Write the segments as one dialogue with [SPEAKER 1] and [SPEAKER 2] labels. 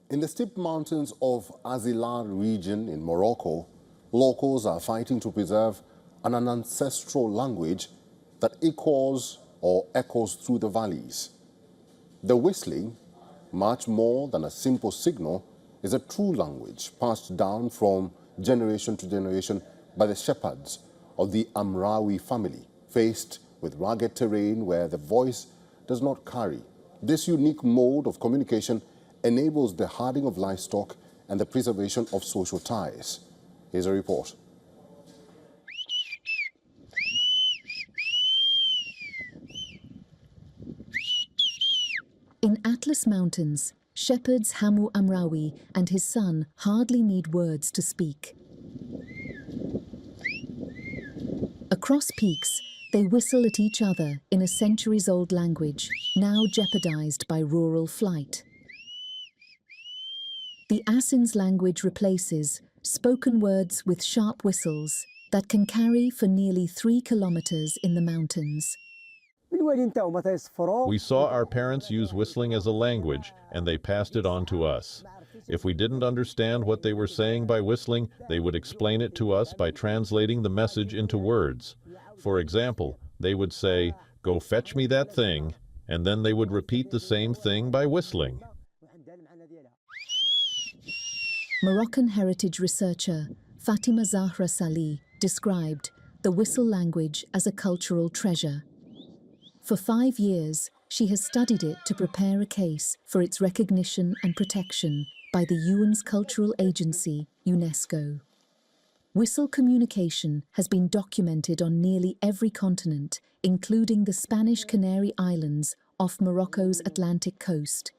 [SPEAKER 1] In the steep mountains of Azilal region in Morocco, locals are fighting to preserve an ancestral language that echoes through the valleys. The whistling, much more than a simple signal, is a true language passed down from generation to generation by the shepherds of the Amraoui family, faced with rugged terrain where the voice does not carry. This unique mode of communication enables the herding of livestock and the preservation of social ties. Here's a report.
[SPEAKER 2] In Atlas Mountains, shepherds Hamu Amraoui and his son hardly need words to speak. Across peaks, they whistle at each other in a centuries-old language, now jeopardized by rural flight. The Asin's language replaces spoken words with sharp whistles that can carry for nearly 3 kilometers in the mountains.
[SPEAKER 3] We saw our parents use whistling as a language, and they passed it on to us. If we didn't understand what they were saying by whistling, they would explain it to us by translating the message into words. For example, they would say, "Go fetch me that thing," and then they would repeat the same thing by whistling.
[SPEAKER 2] Moroccan heritage researcher Fatima Zahra Salih described the whistle language as a cultural treasure. For 5 years, she has studied it to prepare a case for its recognition and protection by the UN's cultural agency, UNESCO. Whistle communication has been documented on nearly every continent, including the Spanish Canary Islands off Morocco's Atlantic coast.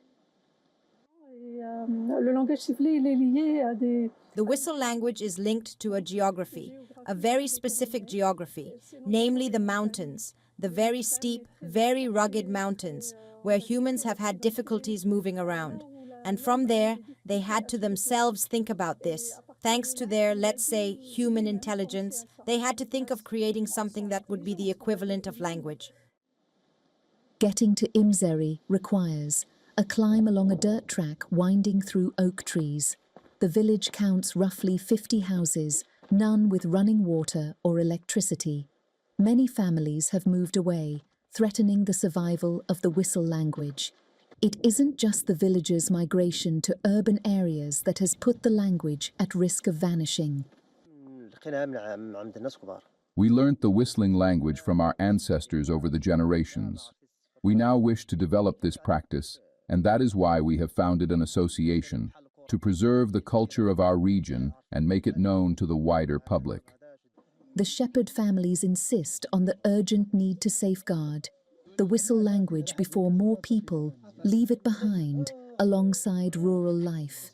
[SPEAKER 4] The whistle language is linked to a geography, a very specific geography, namely the mountains, the very steep, very rugged mountains, where humans have had difficulties moving around. And from there, they had to themselves think about this. Thanks to their, let's say, human intelligence, they had to think of creating something that would be the equivalent of language.
[SPEAKER 2] Getting to Imzeri requires a climb along a dirt track winding through oak trees. The village counts roughly 50 houses, none with running water or electricity. Many families have moved away, threatening the survival of the whistle language. It isn't just the villagers' migration to urban areas that has put the language at risk of vanishing.
[SPEAKER 5] We learnt the whistling language from our ancestors over the generations. We now wish to develop this practice, and that is why we have founded an association to preserve the culture of our region and make it known to the wider public.
[SPEAKER 2] The shepherd families insist on the urgent need to safeguard the whistle language before more people leave it behind alongside rural life.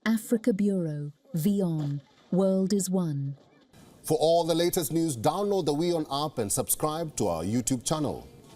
[SPEAKER 2] Africa Bureau, WION, World is One.
[SPEAKER 1] For all the latest news, download the WION app and subscribe to our YouTube channel.